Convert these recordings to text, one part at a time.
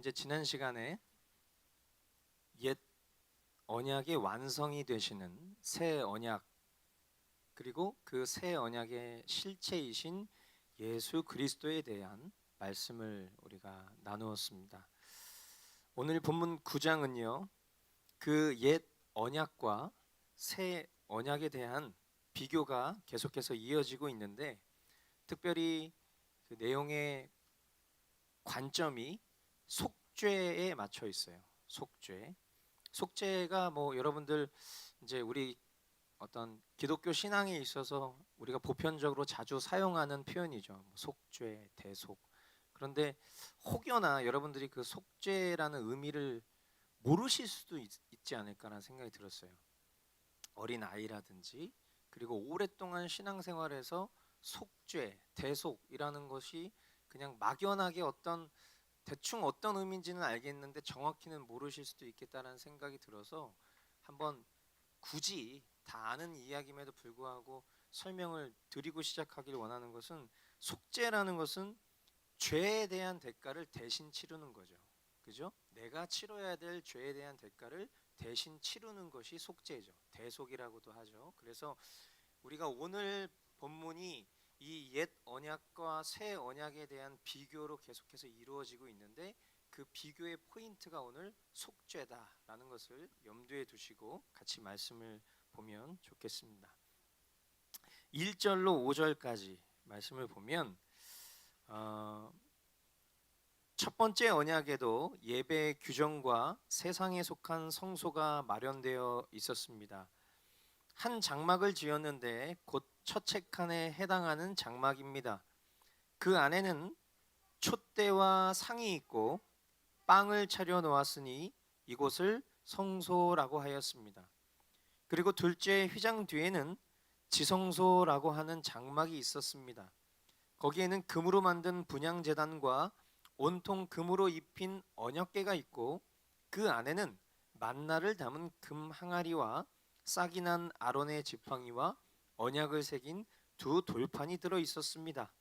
이제 지난 시간에 옛 언약의 완성이 되시는 새 언약, 그리고 그 새 언약의 실체이신 예수 그리스도에 대한 말씀을 우리가 나누었습니다. 오늘 본문 9장은요, 그 옛 언약과 새 언약에 대한 비교가 계속해서 이어지고 있는데, 특별히 그 내용의 관점이 속죄에 맞춰 있어요. 속죄. 속죄가 뭐 여러분들 이제 우리 어떤 기독교 신앙에 있어서 우리가 보편적으로 자주 사용하는 표현이죠. 뭐 속죄, 대속. 그런데 혹여나 여러분들이 그 속죄라는 의미를 모르실 수도 있지 않을까라는 생각이 들었어요. 어린 아이라든지, 그리고 오랫동안 신앙생활에서 속죄, 대속이라는 것이 그냥 막연하게 대충 어떤 의미인지는 알겠는데 정확히는 모르실 수도 있겠다는 생각이 들어서 한번 굳이 다 아는 이야기임에도 불구하고 설명을 드리고 시작하길 원하는 것은, 속죄라는 것은 죄에 대한 대가를 대신 치르는 거죠. 그죠? 내가 치러야 될 죄에 대한 대가를 대신 치르는 것이 속죄죠. 대속이라고도 하죠. 그래서 우리가 오늘 본문이 이 옛 언약과 새 언약에 대한 비교로 계속해서 이루어지고 있는데, 그 비교의 포인트가 오늘 속죄다라는 것을 염두에 두시고 같이 말씀을 보면 좋겠습니다. 1절로 5절까지 말씀을 보면 첫 번째 언약에도 예배 규정과 세상에 속한 성소가 마련되어 있었습니다. 한 장막을 지었는데 곧 처책칸에 해당하는 장막입니다. 그 안에는 촛대와 상이 있고 빵을 차려 놓았으니 이곳을 성소라고 하였습니다. 그리고 둘째 휘장 뒤에는 지성소라고 하는 장막이 있었습니다. 거기에는 금으로 만든 분향제단과 온통 금으로 입힌 언약궤가 있고, 그 안에는 만나를 담은 금 항아리와 싹이 난 아론의 지팡이와 언약을 새긴 두 돌판이 들어 있었습니다.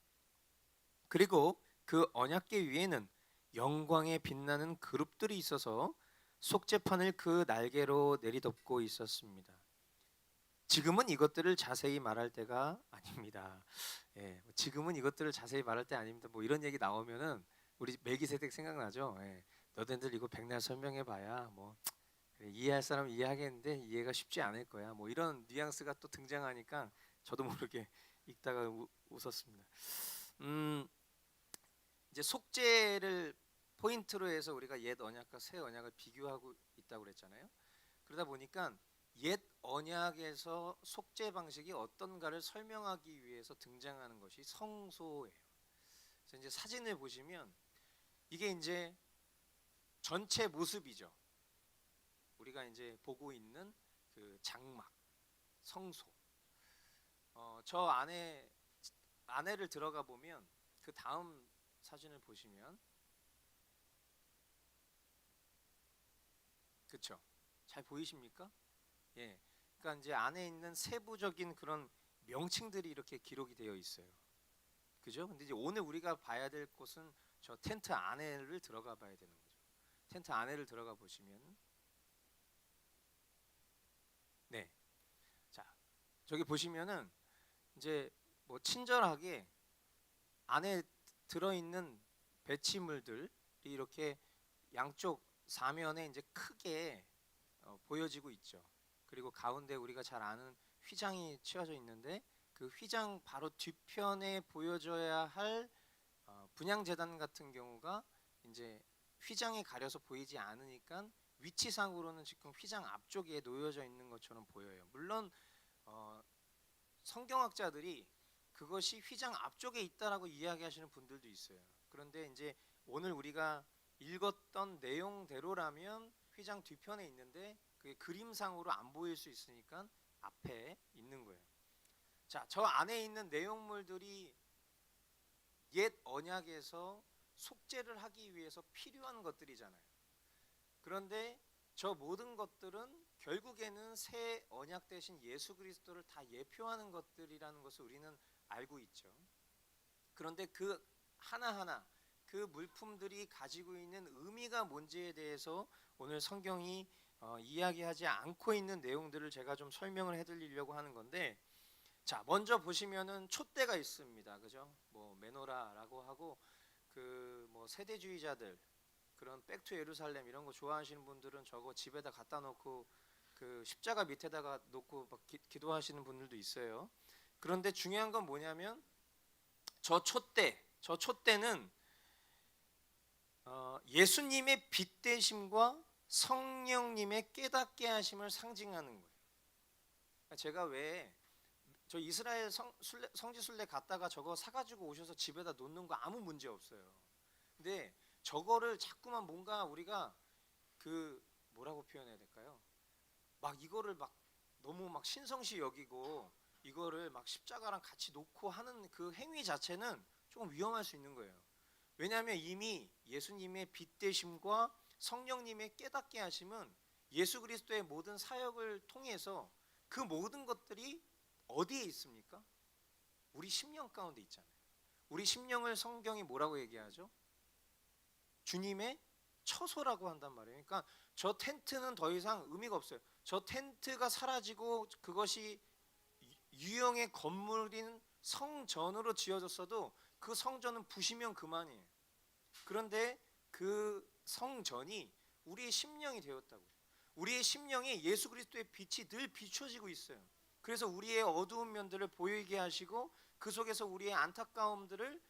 그리고 그 언약궤 위에는 영광에 빛나는 그룹들이 있어서 속죄판을 그 날개로 내리덮고 있었습니다. 지금은 이것들을 자세히 말할 때가 아닙니다. 지금은 이것들을 자세히 말할 때 아닙니다. 뭐 이런 얘기 나오면은 우리 멜기세덱 생각나죠. 너네들 이거 백날 설명해봐야 뭐 그래, 이해할 사람은 이해하겠는데 이해가 쉽지 않을 거야. 뭐 이런 뉘앙스가 또 등장하니까 저도 모르게 읽다가 웃었습니다. 이제 속죄를 포인트로 해서 우리가 옛 언약과 새 언약을 비교하고 있다고 그랬잖아요. 그러다 보니까 옛 언약에서 속죄 방식이 어떤가를 설명하기 위해서 등장하는 것이 성소예요. 그래서 이제 사진을 보시면 이게 이제 전체 모습이죠. 우리가 이제 보고 있는 그 장막, 성소. 저 안에를 들어가 보면 그 다음 사진을 보시면, 그렇죠? 잘 보이십니까? 예. 그러니까 이제 안에 있는 세부적인 그런 명칭들이 이렇게 기록이 되어 있어요. 그죠? 근데 이제 오늘 우리가 봐야 될 곳은 저 텐트 안에를 들어가 봐야 되는 거죠. 텐트 안에를 들어가 보시면, 네. 자, 저기 보시면은 이제 뭐 친절하게 안에 들어 있는 배치물들이 이렇게 양쪽 사면에 이제 크게 보여지고 있죠. 그리고 가운데 우리가 잘 아는 휘장이 치어져 있는데, 그 휘장 바로 뒤편에 보여져야 할 분향제단 같은 경우가 이제 휘장에 가려서 보이지 않으니까 위치상으로는 지금 휘장 앞쪽에 놓여져 있는 것처럼 보여요. 물론 성경학자들이 그것이 휘장 앞쪽에 있다라고 이야기하시는 분들도 있어요. 그런데 이제 오늘 우리가 읽었던 내용대로라면 휘장 뒤편에 있는데 그게 그림상으로 안 보일 수 있으니까 앞에 있는 거예요. 자, 저 안에 있는 내용물들이 옛 언약에서 속죄를 하기 위해서 필요한 것들이잖아요. 그런데 저 모든 것들은 결국에는 새 언약 대신 예수 그리스도를 다 예표하는 것들이라는 것을 우리는 알고 있죠. 그런데 그 하나하나, 그 물품들이 가지고 있는 의미가 뭔지에 대해서 오늘 성경이 이야기하지 않고 있는 내용들을 제가 좀 설명을 해드리려고 하는 건데, 자 먼저 보시면은 촛대가 있습니다. 그죠? 뭐 메노라라고 하고 그 뭐 세대주의자들 그런 백투 예루살렘 이런 거 좋아하시는 분들은 저거 집에다 갖다 놓고 그 십자가 밑에다가 놓고 막 기도하시는 분들도 있어요. 그런데 중요한 건 뭐냐면 저 촛대는 예수님의 빛되심과 성령님의 깨닫게 하심을 상징하는 거예요. 그러니까 제가 왜 저 이스라엘 성지순례 갔다가 저거 사가지고 오셔서 집에다 놓는 거 아무 문제 없어요. 근데 저거를 자꾸만 뭔가 우리가 그 뭐라고 표현해야 될까요? 막 이거를 막 너무 막 신성시 여기고 이거를 막 십자가랑 같이 놓고 하는 그 행위 자체는 조금 위험할 수 있는 거예요. 왜냐하면 이미 예수님의 빛되심과 성령님의 깨닫게 하심은 예수 그리스도의 모든 사역을 통해서 그 모든 것들이 어디에 있습니까? 우리 심령 가운데 있잖아요. 우리 심령을 성경이 뭐라고 얘기하죠? 주님의 처소라고 한단 말이에요. 그러니까 저 텐트는 더 이상 의미가 없어요. 저 텐트가 사라지고 그것이 유형의 건물인 성전으로 지어졌어도 그 성전은 부시면 그만이에요. 그런데 그 성전이 우리의 심령이 되었다고요. 우리의 심령이 예수 그리스도의 빛이 늘 비춰지고 있어요. 그래서 우리의 어두운 면들을 보이게 하시고 그 속에서 우리의 안타까움들을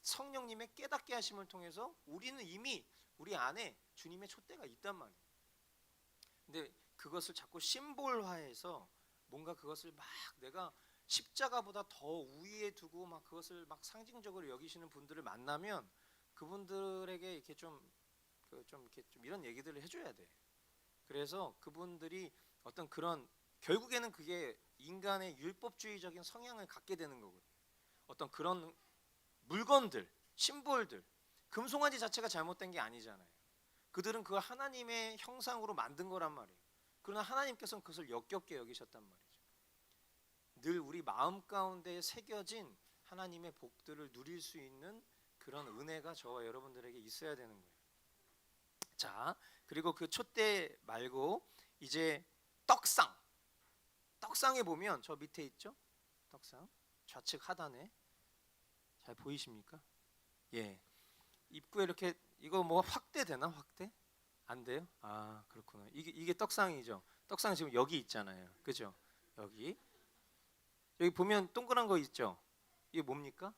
성령님의 깨닫게 하심을 통해서 우리는 이미 우리 안에 주님의 촛대가 있단 말이에요. 근데 그것을 자꾸 심볼화해서 뭔가 그것을 막 내가 십자가보다 더 우위에 두고 막 그것을 막 상징적으로 여기시는 분들을 만나면 그분들에게 이렇게 좀 이런 얘기들을 해줘야 돼. 그래서 그분들이 어떤 그런 결국에는 그게 인간의 율법주의적인 성향을 갖게 되는 거거든요. 어떤 그런 물건들, 심볼들, 금송아지 자체가 잘못된 게 아니잖아요. 그들은 그걸 하나님의 형상으로 만든 거란 말이에요. 그러나 하나님께서는 그것을 역겹게 여기셨단 말이죠. 늘 우리 마음 가운데 새겨진 하나님의 복들을 누릴 수 있는 그런 은혜가 저와 여러분들에게 있어야 되는 거예요. 자, 그리고 그 촛대 말고 이제 떡상에 보면 저 밑에 있죠? 떡상 좌측 하단에 잘 보이십니까? 예, 입구에 이렇게 이거 뭐 확대되나? 확대? 안 돼요? 아 그렇구나. 이게 떡상이죠. 떡상 지금 여기 있잖아요. 그죠? 여기 보면 동그란 거 있죠? 이게 뭡니까?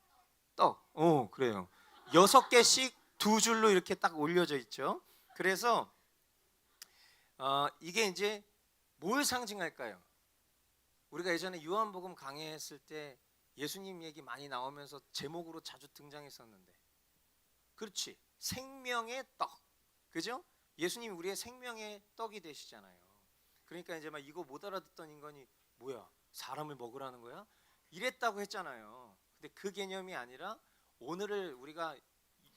떡. 오 그래요. 6개씩 두 줄로 이렇게 딱 올려져 있죠. 그래서 이게 이제 뭘 상징할까요? 우리가 예전에 요한복음 강해했을 때 예수님 얘기 많이 나오면서 제목으로 자주 등장했었는데, 그렇지, 생명의 떡, 그죠? 예수님이 우리의 생명의 떡이 되시잖아요. 그러니까 이제 막 이거 못 알아듣던 인간이 뭐야, 사람을 먹으라는 거야? 이랬다고 했잖아요. 근데 그 개념이 아니라 오늘을 우리가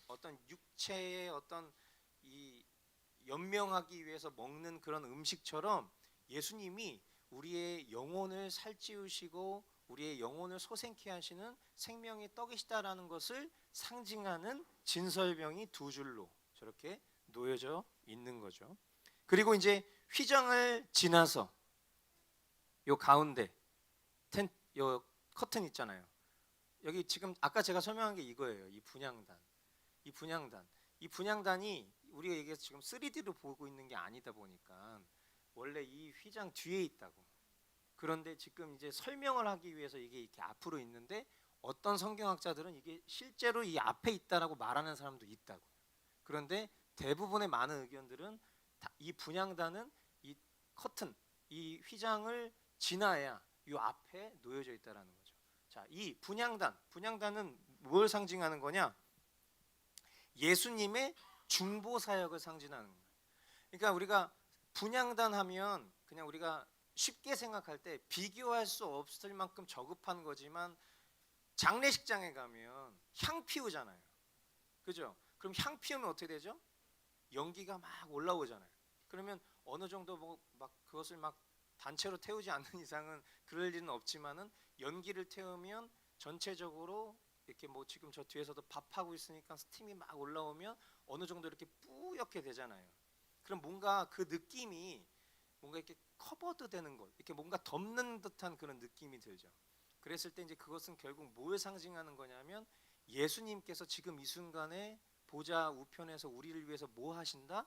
어떤 육체의 어떤 이 연명하기 위해서 먹는 그런 음식처럼 예수님이 우리의 영혼을 살찌우시고 우리의 영혼을 소생케 하시는 생명의 떡이시다라는 것을 상징하는 진설병이 두 줄로 저렇게 놓여져 있는 거죠. 그리고 이제 휘장을 지나서 요 가운데 요 커튼 있잖아요. 여기 지금 아까 제가 설명한 게 이거예요. 이 분향단이 우리가 이게 지금 3D로 보고 있는 게 아니다 보니까 원래 이 휘장 뒤에 있다고. 그런데 지금 이제 설명을 하기 위해서 이게 이렇게 앞으로 있는데 어떤 성경학자들은 이게 실제로 이 앞에 있다라고 말하는 사람도 있다고. 그런데 대부분의 많은 의견들은 이 분향단은 이 커튼, 이 휘장을 지나야 이 앞에 놓여져 있다라는 거죠. 자, 이 분향단은 뭘 상징하는 거냐? 예수님의 중보 사역을 상징하는 거예요. 그러니까 우리가 분향단 하면 그냥 우리가 쉽게 생각할 때 비교할 수 없을 만큼 저급한 거지만 장례식장에 가면 향 피우잖아요. 그죠? 그럼 향 피우면 어떻게 되죠? 연기가 막 올라오잖아요. 그러면 어느 정도 뭐 막 그것을 막 단체로 태우지 않는 이상은 그럴 일은 없지만은 연기를 태우면 전체적으로 이렇게 뭐 지금 저 뒤에서도 밥하고 있으니까 스팀이 막 올라오면 어느 정도 이렇게 뿌옇게 되잖아요. 그럼 뭔가 그 느낌이 뭔가 이렇게 커버드 되는 것, 이렇게 뭔가 덮는 듯한 그런 느낌이 들죠. 그랬을 때 이제 그것은 결국 뭘 상징하는 거냐면 예수님께서 지금 이 순간에 보좌 우편에서 우리를 위해서 뭐 하신다?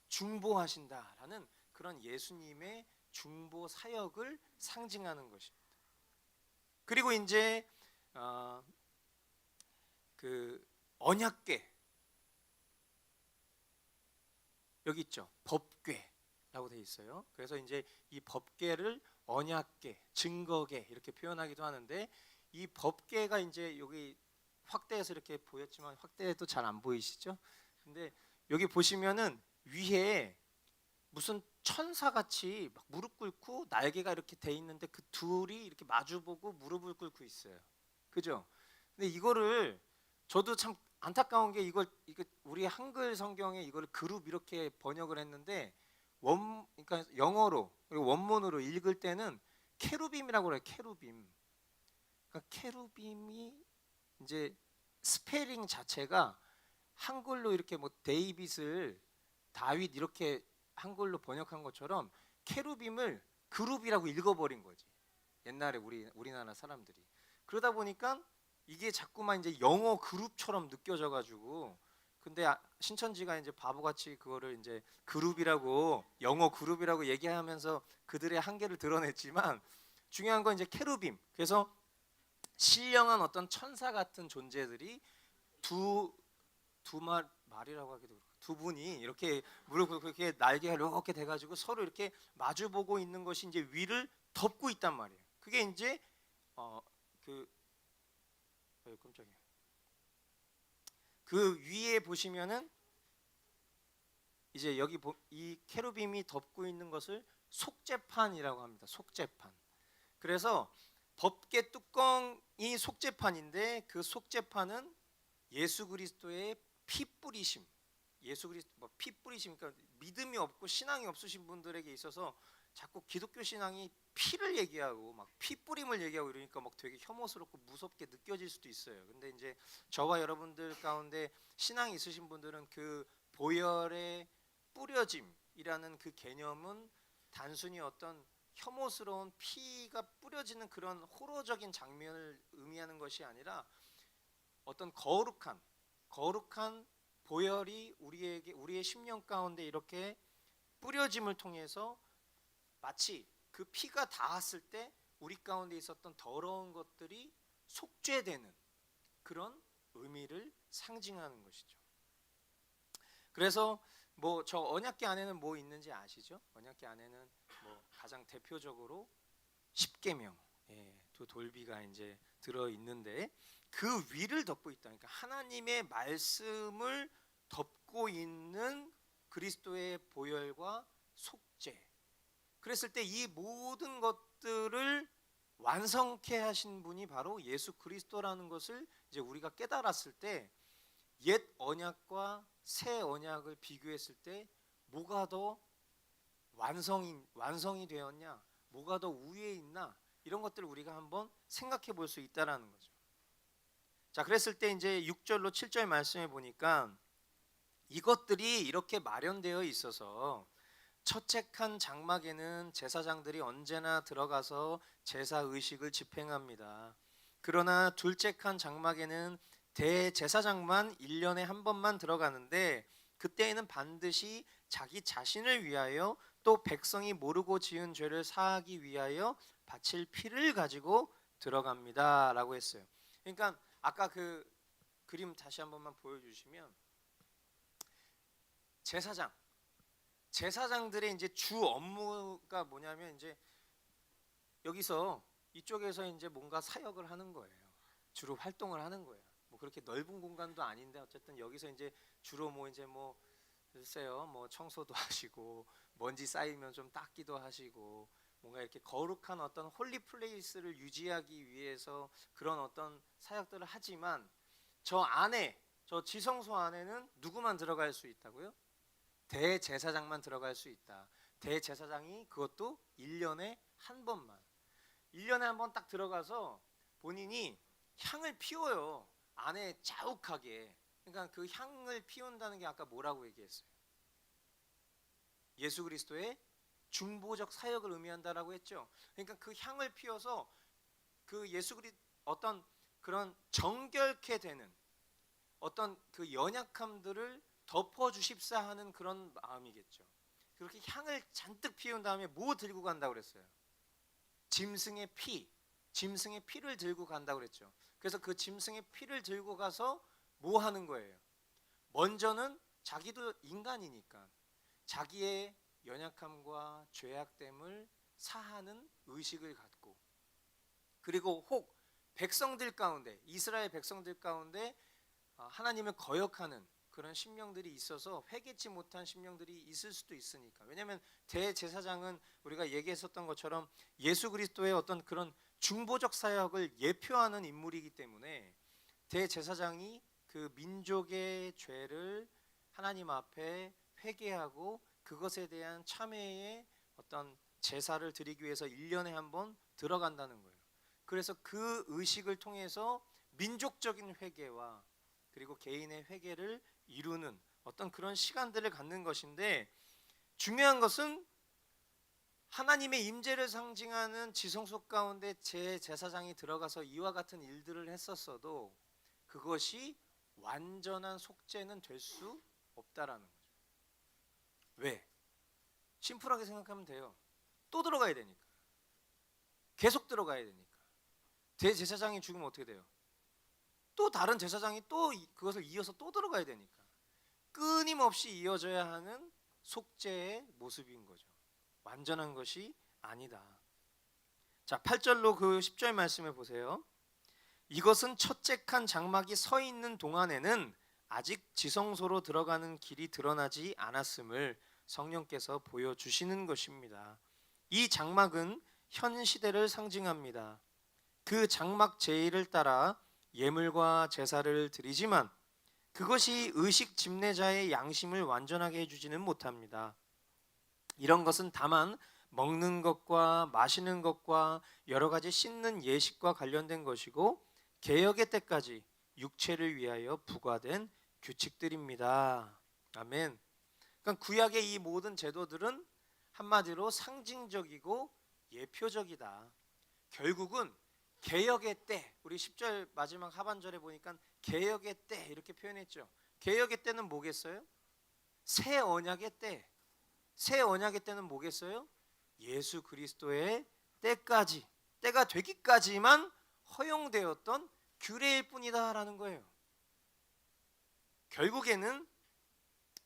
중보하신다라는 그런 예수님의 중보 사역을 상징하는 것입니다. 그리고 이제 그 언약궤 여기 있죠. 법궤라고 돼 있어요. 그래서 이제 이 법궤를 언약궤, 증거궤 이렇게 표현하기도 하는데 이 법궤가 이제 여기 확대해서 이렇게 보였지만 확대해도 잘 안 보이시죠? 근데 여기 보시면은 위에 무슨 천사같이 막 무릎 꿇고 날개가 이렇게 돼 있는데 그 둘이 이렇게 마주보고 무릎을 꿇고 있어요. 그죠? 근데 이거를 저도 참 안타까운 게 이거 우리 한글 성경에 이걸 그룹 이렇게 번역을 했는데 그러니까 영어로 그리고 원문으로 읽을 때는 케루빔이라고 그래요. 케루빔. 그러니까 케루빔이 이제 스페링 자체가 한글로 이렇게 뭐 데이빗을 다윗 이렇게 한글로 번역한 것처럼 케루빔을 그룹이라고 읽어버린 거지. 옛날에 우리나라 사람들이. 그러다 보니까 이게 자꾸만 이제 영어 그룹처럼 느껴져 가지고 근데 신천지가 이제 바보같이 그거를 이제 그룹이라고 영어 그룹이라고 얘기하면서 그들의 한계를 드러냈지만 중요한 건 이제 케루빔. 그래서 신령한 어떤 천사 같은 존재들이 말이라고 하기도 그렇고 두 분이 이렇게 무릎 꿇고 이렇게 날개가 이렇게 돼가지고 서로 이렇게 마주보고 있는 것이 이제 위를 덮고 있단 말이에요. 그게 이제 깜짝이야. 그 위에 보시면은 이제 여기 이 케루빔이 덮고 있는 것을 속죄판이라고 합니다. 속죄판. 그래서 법궤 뚜껑이 속죄판인데 그 속죄판은 예수 그리스도의 피 뿌리심. 예수 그리스도 피 뿌리심. 그러니까 믿음이 없고 신앙이 없으신 분들에게 있어서 자꾸 기독교 신앙이 피를 얘기하고 막 피 뿌림을 얘기하고 이러니까 막 되게 혐오스럽고 무섭게 느껴질 수도 있어요. 근데 이제 저와 여러분들 가운데 신앙이 있으신 분들은 그 보혈의 뿌려짐이라는 그 개념은 단순히 어떤 혐오스러운 피가 뿌려지는 그런 호러적인 장면을 의미하는 것이 아니라 어떤 거룩한 보혈이 우리의 심령 가운데 이렇게 뿌려짐을 통해서 마치 그 피가 닿았을 때 우리 가운데 있었던 더러운 것들이 속죄되는 그런 의미를 상징하는 것이죠. 그래서 뭐 저 언약궤 안에는 뭐 있는지 아시죠? 언약궤 안에는 뭐 가장 대표적으로 십계명, 두 돌비가 이제 들어 있는데 그 위를 덮고 있다. 그러니까 하나님의 말씀을 덮고 있는 그리스도의 보혈과 속죄. 그랬을 때 이 모든 것들을 완성케 하신 분이 바로 예수 그리스도라는 것을 이제 우리가 깨달았을 때 옛 언약과 새 언약을 비교했을 때 뭐가 더 완성이 되었냐, 뭐가 더 우위에 있나 이런 것들을 우리가 한번 생각해 볼 수 있다라는 거죠. 자, 그랬을 때 이제 6절로 7절 말씀해 보니까 이것들이 이렇게 마련되어 있어서 첫째 칸 장막에는 제사장들이 언제나 들어가서 제사 의식을 집행합니다. 그러나 둘째 칸 장막에는 대제사장만 1년에 한 번만 들어가는데 그때에는 반드시 자기 자신을 위하여 또 백성이 모르고 지은 죄를 사하기 위하여 바칠 피를 가지고 들어갑니다 라고 했어요. 그러니까 아까 그 그림 다시 한 번만 보여주시면 제사장들의 이제 주 업무가 뭐냐면 이제 여기서 이쪽에서 이제 뭔가 사역을 하는 거예요. 주로 활동을 하는 거예요. 뭐 그렇게 넓은 공간도 아닌데 어쨌든 여기서 이제 주로 뭐 이제 뭐 글쎄요 뭐 청소도 하시고 먼지 쌓이면 좀 닦기도 하시고 뭔가 이렇게 거룩한 어떤 홀리 플레이스를 유지하기 위해서 그런 어떤 사역들을 하지만 저 지성소 안에는 누구만 들어갈 수 있다고요? 대제사장만 들어갈 수 있다. 대제사장이 그것도 1년에 한 번만. 1년에 한 번 딱 들어가서 본인이 향을 피워요. 안에 자욱하게. 그러니까 그 향을 피운다는 게 아까 뭐라고 얘기했어요? 예수 그리스도의 중보적 사역을 의미한다라고 했죠. 그러니까 그 향을 피워서 그 예수 그리 어떤 그런 정결케 되는 어떤 그 연약함들을 덮어 주십사 하는 그런 마음이겠죠. 그렇게 향을 잔뜩 피운 다음에 뭐 들고 간다고 그랬어요? 짐승의 피, 짐승의 피를 들고 간다고 그랬죠. 그래서 그 짐승의 피를 들고 가서 뭐 하는 거예요? 먼저는 자기도 인간이니까 자기의 연약함과 죄악됨을 사하는 의식을 갖고, 그리고 혹 백성들 가운데, 이스라엘 백성들 가운데 하나님을 거역하는 그런 심령들이 있어서 회개치 못한 심령들이 있을 수도 있으니까. 왜냐하면 대제사장은 우리가 얘기했었던 것처럼 예수 그리스도의 어떤 그런 중보적 사역을 예표하는 인물이기 때문에 대제사장이 그 민족의 죄를 하나님 앞에 회개하고 그것에 대한 참회의 어떤 제사를 드리기 위해서 1년에 한 번 들어간다는 거예요. 그래서 그 의식을 통해서 민족적인 회개와 그리고 개인의 회개를 이루는 어떤 그런 시간들을 갖는 것인데, 중요한 것은 하나님의 임재를 상징하는 지성소 가운데 제사장이 들어가서 이와 같은 일들을 했었어도 그것이 완전한 속죄는 될 수 없다라는 거죠. 왜? 심플하게 생각하면 돼요. 또 들어가야 되니까. 계속 들어가야 되니까. 대제사장이 죽으면 어떻게 돼요? 또 다른 제사장이 또 그것을 이어서 또 들어가야 되니까 끊임없이 이어져야 하는 속죄의 모습인 거죠. 완전한 것이 아니다. 자, 8절로 그 10절 말씀을 보세요. 이것은 첫째 칸 장막이 서 있는 동안에는 아직 지성소로 들어가는 길이 드러나지 않았음을 성령께서 보여주시는 것입니다. 이 장막은 현 시대를 상징합니다. 그 장막 제의를 따라 예물과 제사를 드리지만 그것이 의식 집례자의 양심을 완전하게 해주지는 못합니다. 이런 것은 다만 먹는 것과 마시는 것과 여러 가지 씻는 예식과 관련된 것이고 개역의 때까지 육체를 위하여 부과된 규칙들입니다. 아멘. 그러니까 구약의 이 모든 제도들은 한마디로 상징적이고 예표적이다. 결국은 개역의 때, 우리 10절 마지막 하반절에 보니까 개역의 때 이렇게 표현했죠. 개역의 때는 뭐겠어요? 새 언약의 때. 새 언약의 때는 뭐겠어요? 예수 그리스도의 때까지, 때가 되기까지만 허용되었던 규례일 뿐이다라는 거예요. 결국에는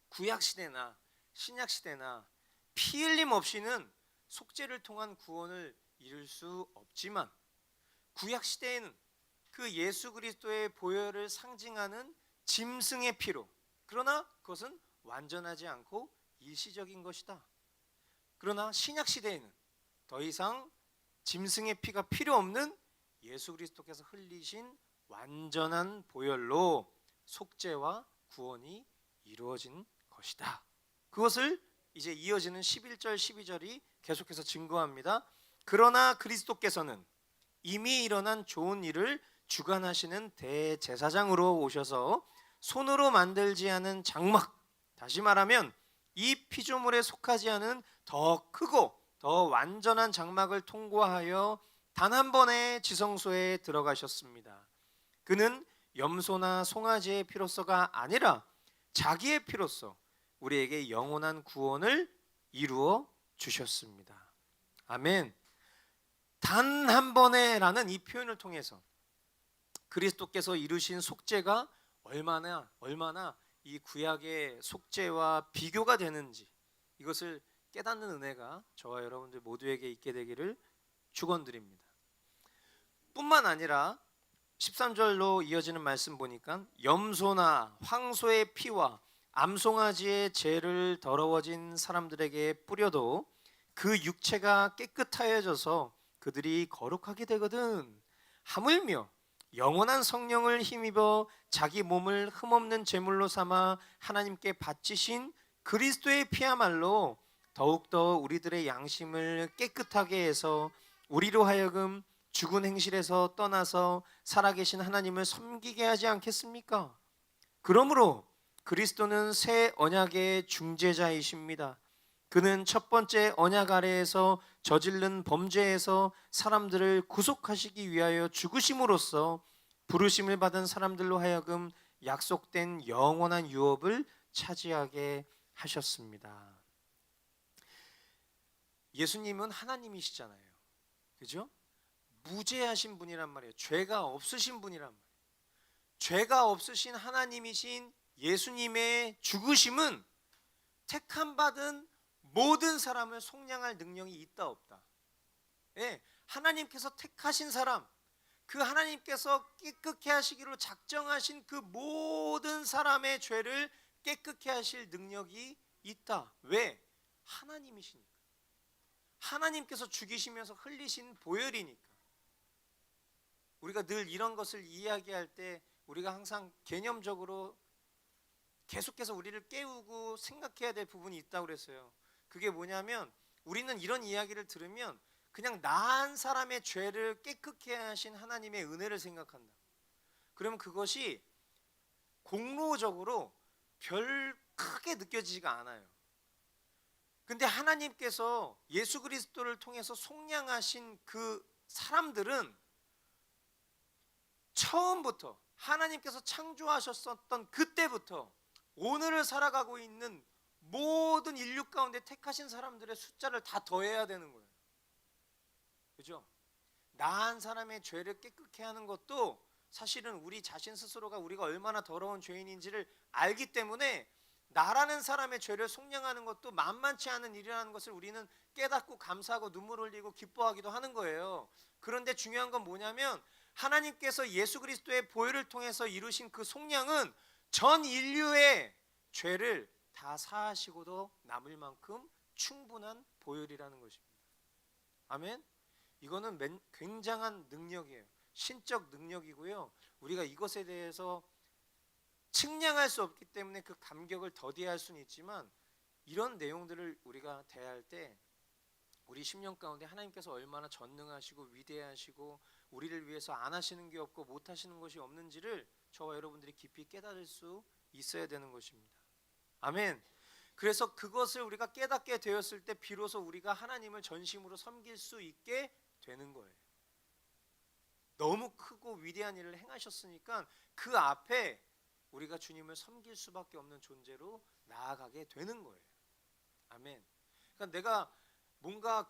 구약 시대나 신약 시대나 피 흘림 없이는 속죄를 통한 구원을 이룰 수 없지만 구약 시대에는 그 예수 그리스도의 보혈을 상징하는 짐승의 피로, 그러나 그것은 완전하지 않고 일시적인 것이다. 그러나 신약 시대에는 더 이상 짐승의 피가 필요 없는 예수 그리스도께서 흘리신 완전한 보혈로 속죄와 구원이 이루어진 것이다. 그것을 이제 이어지는 11절 12절이 계속해서 증거합니다. 그러나 그리스도께서는 이미 일어난 좋은 일을 주관하시는 대제사장으로 오셔서 손으로 만들지 않은 장막, 다시 말하면 이 피조물에 속하지 않은 더 크고 더 완전한 장막을 통과하여 단 한 번의 지성소에 들어가셨습니다. 그는 염소나 송아지의 피로서가 아니라 자기의 피로서 우리에게 영원한 구원을 이루어 주셨습니다. 아멘. 단 한 번에라는 이 표현을 통해서 그리스도께서 이루신 속죄가 얼마나 이 구약의 속죄와 비교가 되는지 이것을 깨닫는 은혜가 저와 여러분들 모두에게 있게 되기를 축원드립니다. 뿐만 아니라 13절로 이어지는 말씀 보니까 염소나 황소의 피와 암송아지의 죄를 더러워진 사람들에게 뿌려도 그 육체가 깨끗하여져서 그들이 거룩하게 되거든. 하물며 영원한 성령을 힘입어 자기 몸을 흠없는 제물로 삼아 하나님께 바치신 그리스도의 피야말로 더욱더 우리들의 양심을 깨끗하게 해서 우리로 하여금 죽은 행실에서 떠나서 살아계신 하나님을 섬기게 하지 않겠습니까? 그러므로 그리스도는 새 언약의 중재자이십니다. 그는 첫 번째 언약 아래에서 저지른 범죄에서 사람들을 구속하시기 위하여 죽으심으로써 부르심을 받은 사람들로 하여금 약속된 영원한 유업을 차지하게 하셨습니다. 예수님은 하나님이시잖아요. 그죠? 무죄하신 분이란 말이에요. 죄가 없으신 분이란 말이에요. 죄가 없으신 하나님이신 예수님의 죽으심은 택함 받은 모든 사람을 속량할 능력이 있다 없다. 예, 하나님께서 택하신 사람, 그 하나님께서 깨끗게 하시기로 작정하신 그 모든 사람의 죄를 깨끗게 하실 능력이 있다. 왜? 하나님이시니까. 하나님께서 죽이시면서 흘리신 보혈이니까. 우리가 늘 이런 것을 이야기할 때 우리가 항상 개념적으로 계속해서 우리를 깨우고 생각해야 될 부분이 있다고 그랬어요. 그게 뭐냐면 우리는 이런 이야기를 들으면 그냥 나한 사람의 죄를 깨끗게 하신 하나님의 은혜를 생각한다. 그러면 그것이 공로적으로 별 크게 느껴지지가 않아요. 근데 하나님께서 예수 그리스도를 통해서 속량하신 그 사람들은 처음부터 하나님께서 창조하셨었던 그때부터 오늘을 살아가고 있는 모든 인류 가운데 택하신 사람들의 숫자를 다 더해야 되는 거예요. 그죠? 나한 사람의 죄를 깨끗게 하는 것도 사실은 우리 자신 스스로가 우리가 얼마나 더러운 죄인인지를 알기 때문에 나라는 사람의 죄를 속량하는 것도 만만치 않은 일이라는 것을 우리는 깨닫고 감사하고 눈물 흘리고 기뻐하기도 하는 거예요. 그런데 중요한 건 뭐냐면 하나님께서 예수 그리스도의 보혈을 통해서 이루신 그 속량은 전 인류의 죄를 다 사하시고도 남을 만큼 충분한 보혈이라는 것입니다. 아멘. 이거는 굉장한 능력이에요. 신적 능력이고요. 우리가 이것에 대해서 측량할 수 없기 때문에 그 감격을 더디할 수는 있지만 이런 내용들을 우리가 대할 때 우리 심령 가운데 하나님께서 얼마나 전능하시고 위대하시고 우리를 위해서 안 하시는 게 없고 못 하시는 것이 없는지를 저와 여러분들이 깊이 깨달을 수 있어야 되는 것입니다. 아멘. 그래서 그것을 우리가 깨닫게 되었을 때 비로소 우리가 하나님을 전심으로 섬길 수 있게 되는 거예요. 너무 크고 위대한 일을 행하셨으니까 그 앞에 우리가 주님을 섬길 수밖에 없는 존재로 나아가게 되는 거예요. 아멘. 그러니까 내가 뭔가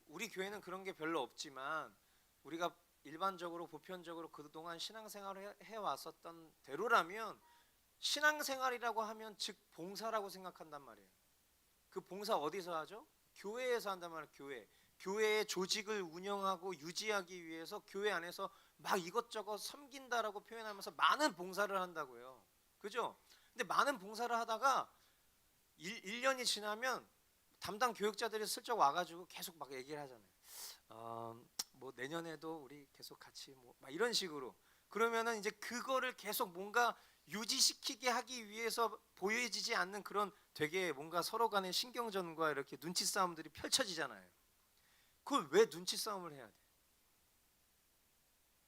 우리 교회는 그런 게 별로 없지만 우리가 일반적으로 보편적으로 그동안 신앙생활을 해왔었던 대로라면 신앙생활이라고 하면 즉 봉사라고 생각한단 말이에요. 그 봉사 어디서 하죠? 교회에서 한단 말이에요. 교회의 조직을 운영하고 유지하기 위해서 교회 안에서 막 이것저것 섬긴다라고 표현하면서 많은 봉사를 한다고요. 그죠? 근데 많은 봉사를 하다가 1년이 지나면 담당 교육자들이 슬쩍 와가지고 계속 막 얘기를 하잖아요. 뭐 내년에도 우리 계속 같이 막 이런 식으로. 그러면은 이제 그거를 계속 뭔가 유지시키게 하기 위해서 보여지지 않는 그런 되게 뭔가 서로 간의 신경전과 이렇게 눈치 싸움들이 펼쳐지잖아요. 그걸 왜 눈치 싸움을 해야 돼?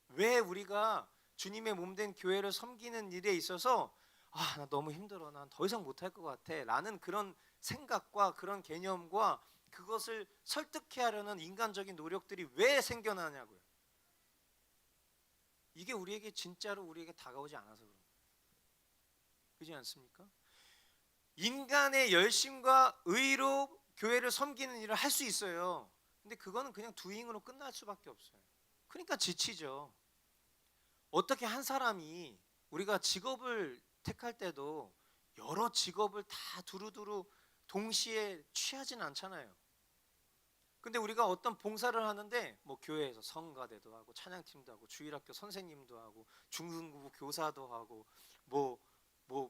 왜 우리가 주님의 몸된 교회를 섬기는 일에 있어서 나 너무 힘들어, 난 더 이상 못할 것 같아 라는 그런 생각과 그런 개념과 그것을 설득해 하려는 인간적인 노력들이 왜 생겨나냐고요. 이게 우리에게 진짜로 우리에게 다가오지 않아서 그런 거예요. 그렇지 않습니까? 인간의 열심과 의로 교회를 섬기는 일을 할 수 있어요. 근데 그거는 그냥 두잉으로 끝날 수밖에 없어요. 그러니까 지치죠. 어떻게 한 사람이 우리가 직업을 택할 때도 여러 직업을 다 두루두루 동시에 취하진 않잖아요. 근데 우리가 어떤 봉사를 하는데 교회에서 성가대도 하고 찬양팀도 하고 주일학교 선생님도 하고 중등부 교사도 하고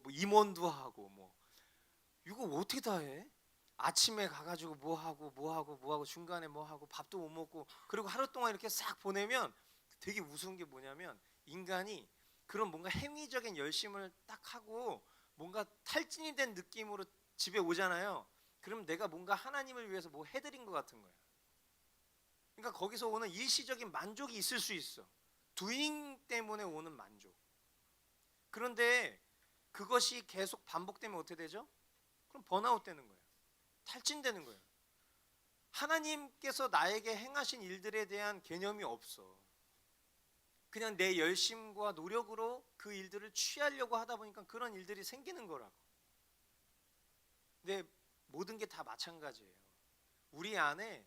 임원도 하고 이거 어떻게 다 해? 아침에 가가지고 뭐 하고 중간에 뭐 하고 밥도 못 먹고 그리고 하루 동안 이렇게 싹 보내면 되게 무서운 게 뭐냐면 인간이 그런 뭔가 행위적인 열심을 딱 하고 뭔가 탈진이 된 느낌으로 집에 오잖아요. 그럼 내가 뭔가 하나님을 위해서 뭐 해드린 것 같은 거야. 그러니까 거기서 오는 일시적인 만족이 있을 수 있어. 두잉 때문에 오는 만족. 그런데 그것이 계속 반복되면 어떻게 되죠? 그럼 번아웃 되는 거예요. 탈진되는 거예요. 하나님께서 나에게 행하신 일들에 대한 개념이 없어. 그냥 내 열심과 노력으로 그 일들을 취하려고 하다 보니까 그런 일들이 생기는 거라고. 근데 모든 게 다 마찬가지예요. 우리 안에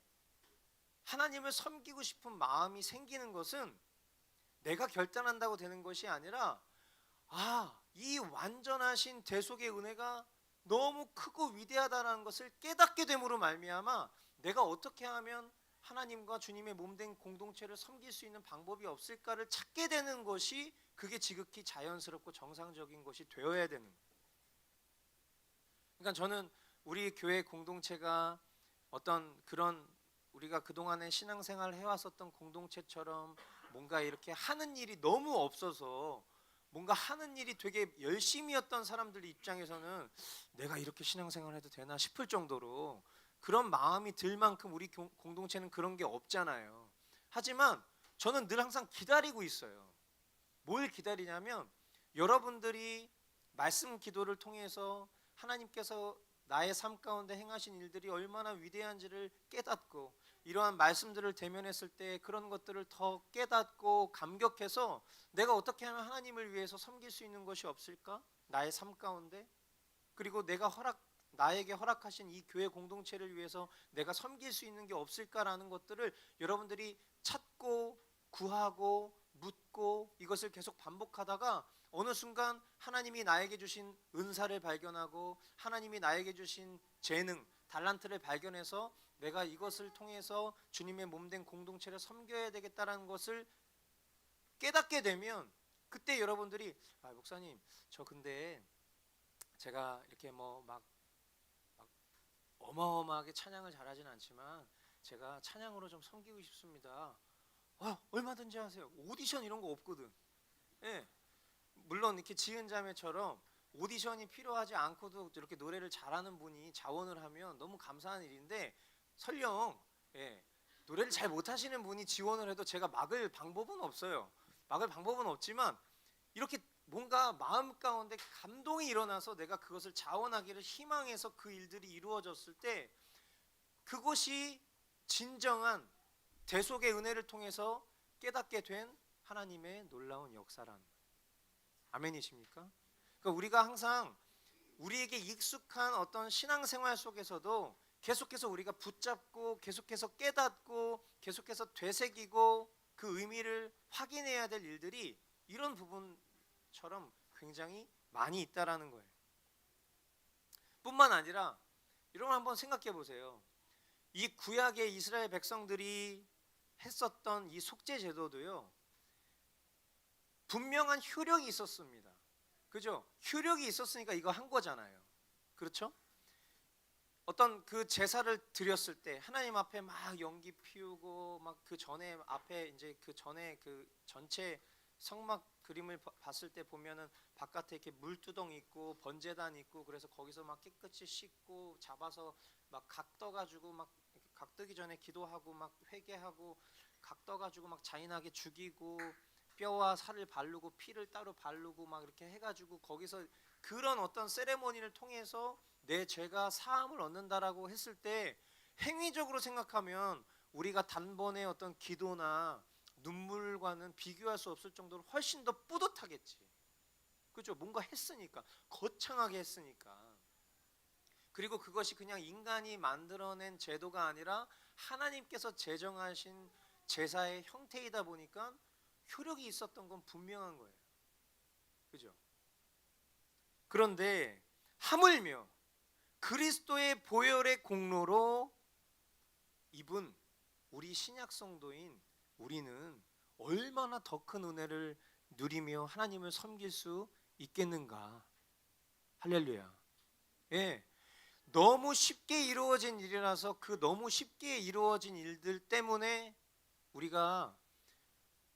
하나님을 섬기고 싶은 마음이 생기는 것은 내가 결단한다고 되는 것이 아니라, 이 완전하신 대속의 은혜가 너무 크고 위대하다는 것을 깨닫게 됨으로 말미암아 내가 어떻게 하면 하나님과 주님의 몸된 공동체를 섬길 수 있는 방법이 없을까를 찾게 되는 것이, 그게 지극히 자연스럽고 정상적인 것이 되어야 되는 거예요. 그러니까 저는 우리 교회 공동체가 어떤 그런 우리가 그동안에 신앙생활을 해왔었던 공동체처럼 뭔가 이렇게 하는 일이 너무 없어서, 뭔가 하는 일이 되게 열심이었던 사람들 입장에서는 내가 이렇게 신앙생활 해도 되나 싶을 정도로 그런 마음이 들 만큼 우리 공동체는 그런 게 없잖아요. 하지만 저는 늘 항상 기다리고 있어요. 뭘 기다리냐면, 여러분들이 말씀 기도를 통해서 하나님께서 나의 삶 가운데 행하신 일들이 얼마나 위대한지를 깨닫고, 이러한 말씀들을 대면했을 때 그런 것들을 더 깨닫고 감격해서 내가 어떻게 하면 하나님을 위해서 섬길 수 있는 것이 없을까? 나의 삶 가운데. 그리고 나에게 허락하신 이 교회 공동체를 위해서 내가 섬길 수 있는 게 없을까라는 것들을 여러분들이 찾고 구하고 묻고 이것을 계속 반복하다가 어느 순간 하나님이 나에게 주신 은사를 발견하고 하나님이 나에게 주신 재능, 달란트를 발견해서 내가 이것을 통해서 주님의 몸된 공동체를 섬겨야 되겠다라는 것을 깨닫게 되면, 그때 여러분들이 목사님, 저 근데 제가 이렇게 막 어마어마하게 찬양을 잘하진 않지만 제가 찬양으로 좀 섬기고 싶습니다. 얼마든지 하세요. 오디션 이런 거 없거든. 예. 물론 이렇게 지은 자매처럼 오디션이 필요하지 않고도 이렇게 노래를 잘하는 분이 자원을 하면 너무 감사한 일인데, 설령 노래를 잘 못하시는 분이 지원을 해도 제가 막을 방법은 없어요. 막을 방법은 없지만 이렇게 뭔가 마음 가운데 감동이 일어나서 내가 그것을 자원하기를 희망해서 그 일들이 이루어졌을 때, 그것이 진정한 대속의 은혜를 통해서 깨닫게 된 하나님의 놀라운 역사라는 거예요. 아멘이십니까? 그러니까 우리가 항상 우리에게 익숙한 어떤 신앙생활 속에서도 계속해서 우리가 붙잡고 계속해서 깨닫고 계속해서 되새기고 그 의미를 확인해야 될 일들이 이런 부분처럼 굉장히 많이 있다라는 거예요. 뿐만 아니라 여러분 한번 생각해 보세요. 이 구약의 이스라엘 백성들이 했었던 이 속죄 제도도요, 분명한 효력이 있었습니다. 그죠? 효력이 있었으니까 이거 한 거잖아요. 그렇죠? 어떤 그 제사를 드렸을 때 하나님 앞에 막 연기 피우고 막 그 전에 앞에 이제 그 전에 그 전체 성막 그림을 봤을 때 보면은 바깥에 이렇게 물두덩 있고 번제단 있고, 그래서 거기서 막 깨끗이 씻고 잡아서 막 각 떠가지고 막 각 뜨기 전에 기도하고 막 회개하고 각 떠가지고 막 잔인하게 죽이고 뼈와 살을 바르고 피를 따로 바르고 막 이렇게 해가지고 거기서 그런 어떤 세레모니를 통해서 내 죄가 사함을 얻는다라고 했을 때, 행위적으로 생각하면 우리가 단번에 어떤 기도나 눈물과는 비교할 수 없을 정도로 훨씬 더 뿌듯하겠지. 그죠? 뭔가 했으니까, 거창하게 했으니까. 그리고 그것이 그냥 인간이 만들어낸 제도가 아니라 하나님께서 제정하신 제사의 형태이다 보니까 효력이 있었던 건 분명한 거예요. 그죠? 그런데 하물며 그리스도의 보혈의 공로로 입은 우리 신약 성도인 우리는 얼마나 더 큰 은혜를 누리며 하나님을 섬길 수 있겠는가. 할렐루야. 예. 너무 쉽게 이루어진 일이라서 그 너무 쉽게 이루어진 일들 때문에 우리가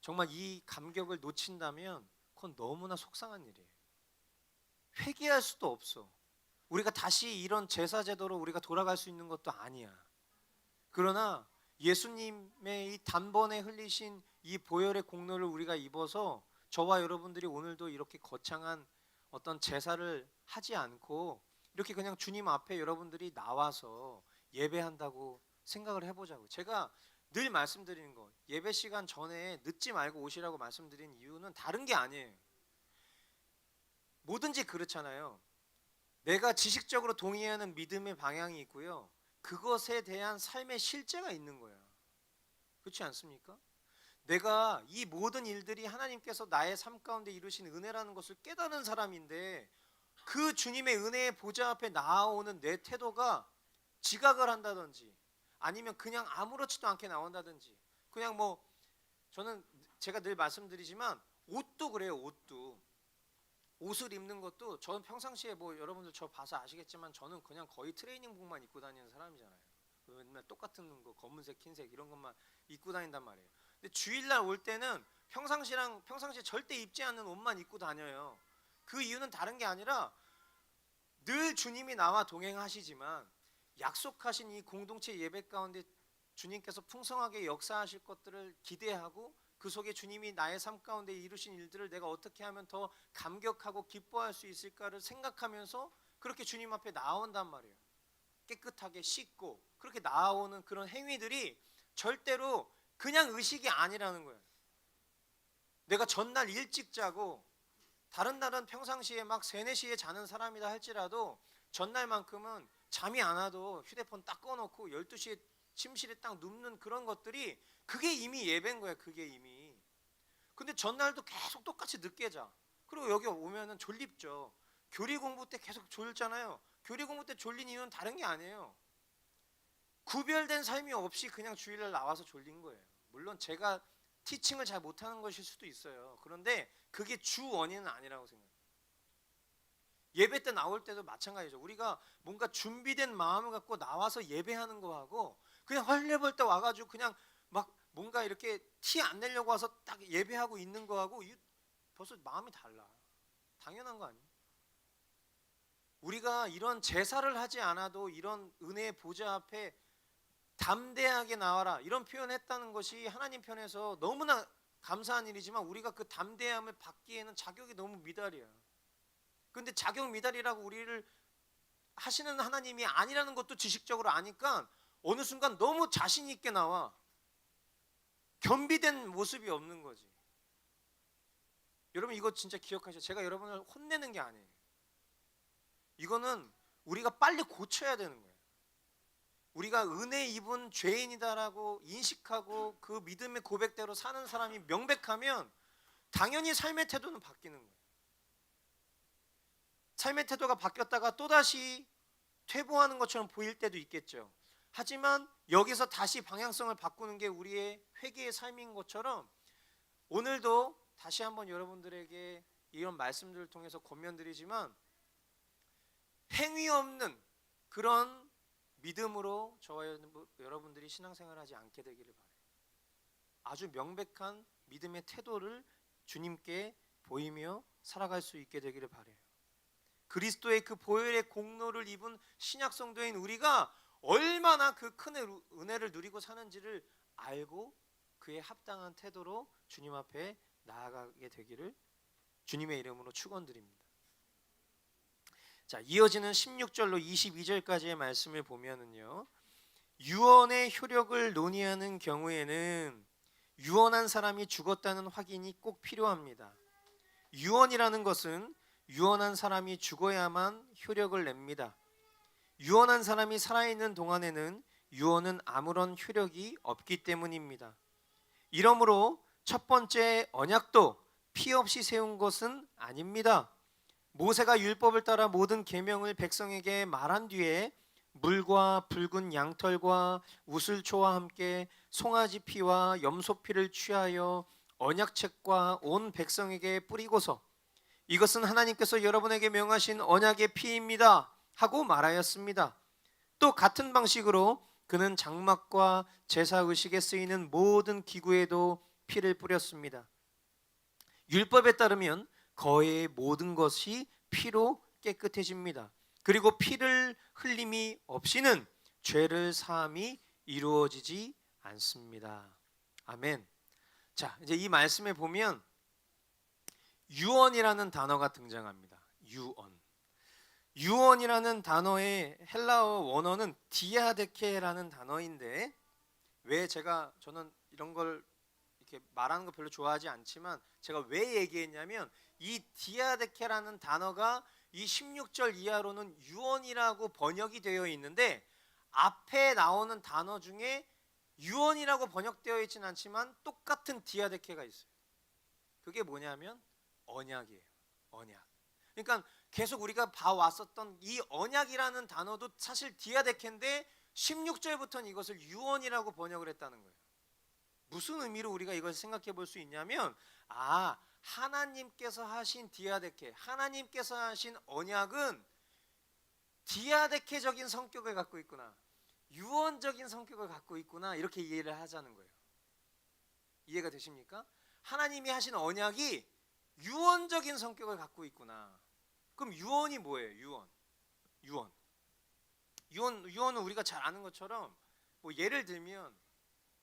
정말 이 감격을 놓친다면 그건 너무나 속상한 일이에요. 회개할 수도 없어. 우리가 다시 이런 제사 제도로 우리가 돌아갈 수 있는 것도 아니야. 그러나 예수님의 이 단번에 흘리신 이 보혈의 공로를 우리가 입어서 저와 여러분들이 오늘도 이렇게 거창한 어떤 제사를 하지 않고 이렇게 그냥 주님 앞에 여러분들이 나와서 예배한다고 생각을 해보자고요. 제가 늘 말씀드리는 거, 예배 시간 전에 늦지 말고 오시라고 말씀드린 이유는 다른 게 아니에요. 뭐든지 그렇잖아요. 내가 지식적으로 동의하는 믿음의 방향이 있고요, 그것에 대한 삶의 실제가 있는 거야. 그렇지 않습니까? 내가 이 모든 일들이 하나님께서 나의 삶 가운데 이루신 은혜라는 것을 깨닫는 사람인데, 그 주님의 은혜의 보좌 앞에 나아오는 내 태도가 지각을 한다든지 아니면 그냥 아무렇지도 않게 나온다든지, 그냥 뭐 저는 제가 늘 말씀드리지만 옷도 그래요. 옷을 입는 것도 저는 평상시에 뭐 여러분들 저 봐서 아시겠지만 저는 그냥 거의 트레이닝복만 입고 다니는 사람이잖아요. 맨날 똑같은 거 검은색 흰색 이런 것만 입고 다닌단 말이에요. 근데 주일날 올 때는 평상시에 절대 입지 않는 옷만 입고 다녀요. 그 이유는 다른 게 아니라 늘 주님이 나와 동행하시지만 약속하신 이 공동체 예배 가운데 주님께서 풍성하게 역사하실 것들을 기대하고 그 속에 주님이 나의 삶 가운데 이루신 일들을 내가 어떻게 하면 더 감격하고 기뻐할 수 있을까를 생각하면서 그렇게 주님 앞에 나온단 말이에요. 깨끗하게 씻고 그렇게 나오는 그런 행위들이 절대로 그냥 의식이 아니라는 거예요. 내가 전날 일찍 자고 다른 날은 평상시에 막 3, 4시에 자는 사람이다 할지라도 전날만큼은 잠이 안 와도 휴대폰 딱 꺼놓고 12시에 침실에 딱 눕는 그런 것들이 그게 이미 예배인 거야. 그게 이미. 근데 전날도 계속 똑같이 늦게 자. 그리고 여기 오면은 졸립죠. 교리 공부 때 계속 졸잖아요. 교리 공부 때 졸린 이유는 다른 게 아니에요. 구별된 삶이 없이 그냥 주일날 나와서 졸린 거예요. 물론 제가 티칭을 잘 못하는 것일 수도 있어요. 그런데 그게 주 원인은 아니라고 생각해요. 예배 때 나올 때도 마찬가지죠. 우리가 뭔가 준비된 마음을 갖고 나와서 예배하는 거하고 그냥 헐레벌떡 와가지고 그냥 막 뭔가 이렇게 티 안 내려고 와서 딱 예배하고 있는 거하고 벌써 마음이 달라. 당연한 거 아니에요? 우리가 이런 제사를 하지 않아도 이런 은혜의 보좌 앞에 담대하게 나와라 이런 표현했다는 것이 하나님 편에서 너무나 감사한 일이지만 우리가 그 담대함을 받기에는 자격이 너무 미달이야. 근데 자격 미달이라고 우리를 하시는 하나님이 아니라는 것도 지식적으로 아니까 어느 순간 너무 자신 있게 나와. 겸비된 모습이 없는 거지. 여러분 이거 진짜 기억하셔요. 제가 여러분을 혼내는 게 아니에요. 이거는 우리가 빨리 고쳐야 되는 거예요. 우리가 은혜 입은 죄인이다라고 인식하고 그 믿음의 고백대로 사는 사람이 명백하면 당연히 삶의 태도는 바뀌는 거예요. 삶의 태도가 바뀌었다가 또다시 퇴보하는 것처럼 보일 때도 있겠죠. 하지만 여기서 다시 방향성을 바꾸는 게 우리의 회개의 삶인 것처럼 오늘도 다시 한번 여러분들에게 이런 말씀들을 통해서 권면드리지만 행위 없는 그런 믿음으로 저와 여러분들이 신앙생활을 하지 않게 되기를 바라요. 아주 명백한 믿음의 태도를 주님께 보이며 살아갈 수 있게 되기를 바라요. 그리스도의 그 보혈의 공로를 입은 신약 성도인 우리가 얼마나 그 큰 은혜를 누리고 사는지를 알고 그에 합당한 태도로 주님 앞에 나아가게 되기를 주님의 이름으로 축원드립니다. 자, 이어지는 16절로 22절까지의 말씀을 보면은요, 유언의 효력을 논의하는 경우에는 유언한 사람이 죽었다는 확인이 꼭 필요합니다. 유언이라는 것은 유언한 사람이 죽어야만 효력을 냅니다. 유언한 사람이 살아있는 동안에는 유언은 아무런 효력이 없기 때문입니다. 이러므로 첫 번째 언약도 피 없이 세운 것은 아닙니다. 모세가 율법을 따라 모든 계명을 백성에게 말한 뒤에 물과 붉은 양털과 우슬초와 함께 송아지 피와 염소 피를 취하여 언약책과 온 백성에게 뿌리고서 이것은 하나님께서 여러분에게 명하신 언약의 피입니다 하고 말하였습니다. 또 같은 방식으로 그는 장막과 제사 의식에 쓰이는 모든 기구에도 피를 뿌렸습니다. 율법에 따르면 거의 모든 것이 피로 깨끗해집니다. 그리고 피를 흘림이 없이는 죄를 사함이 이루어지지 않습니다. 아멘. 자, 이제 이 말씀에 보면 유언이라는 단어가 등장합니다. 유언. 유언이라는 단어의 헬라어 원어는 디아데케라는 단어인데, 왜 저는 이런 걸 이렇게 말하는 거 별로 좋아하지 않지만 제가 왜 얘기했냐면, 이 디아데케라는 단어가 이 16절 이하로는 유언이라고 번역이 되어 있는데, 앞에 나오는 단어 중에 유언이라고 번역되어 있지는 않지만 똑같은 디아데케가 있어요. 그게 뭐냐면 언약이에요. 언약. 그러니까 계속 우리가 봐왔었던 이 언약이라는 단어도 사실 디아데케인데 16절부터는 이것을 유언이라고 번역을 했다는 거예요. 무슨 의미로 우리가 이걸 생각해 볼 수 있냐면, 하나님께서 하신 디아데케, 하나님께서 하신 언약은 디아데케적인 성격을 갖고 있구나, 유언적인 성격을 갖고 있구나, 이렇게 이해를 하자는 거예요. 이해가 되십니까? 하나님이 하신 언약이 유언적인 성격을 갖고 있구나. 그럼 유언이 뭐예요? 유언은 우리가 잘 아는 것처럼, 뭐 예를 들면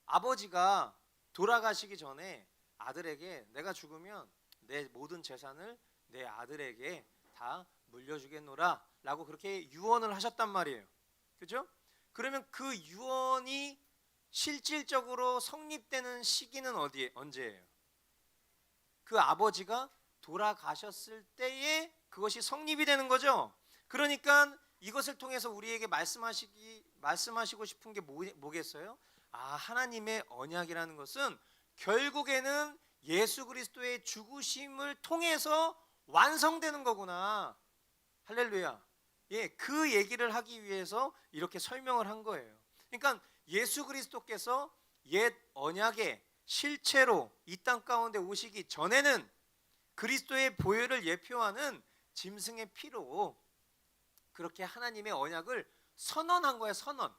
아버지가 돌아가시기 전에 아들에게 내가 죽으면 내 모든 재산을 내 아들에게 다 물려주겠노라 라고 그렇게 유언을 하셨단 말이에요. 그죠? 그러면 그 유언이 실질적으로 성립되는 시기는 언제예요? 그 아버지가 돌아가셨을 때에 그것이 성립이 되는 거죠. 그러니까 이것을 통해서 우리에게 말씀하시고 싶은 게 뭐겠어요? 하나님의 언약이라는 것은 결국에는 예수 그리스도의 죽으심을 통해서 완성되는 거구나. 할렐루야. 예, 그 얘기를 하기 위해서 이렇게 설명을 한 거예요. 그러니까 예수 그리스도께서 옛 언약의 실체로 이 땅 가운데 오시기 전에는 그리스도의 보혈을 예표하는 짐승의 피로 그렇게 하나님의 언약을 선언한 거예요. 선언.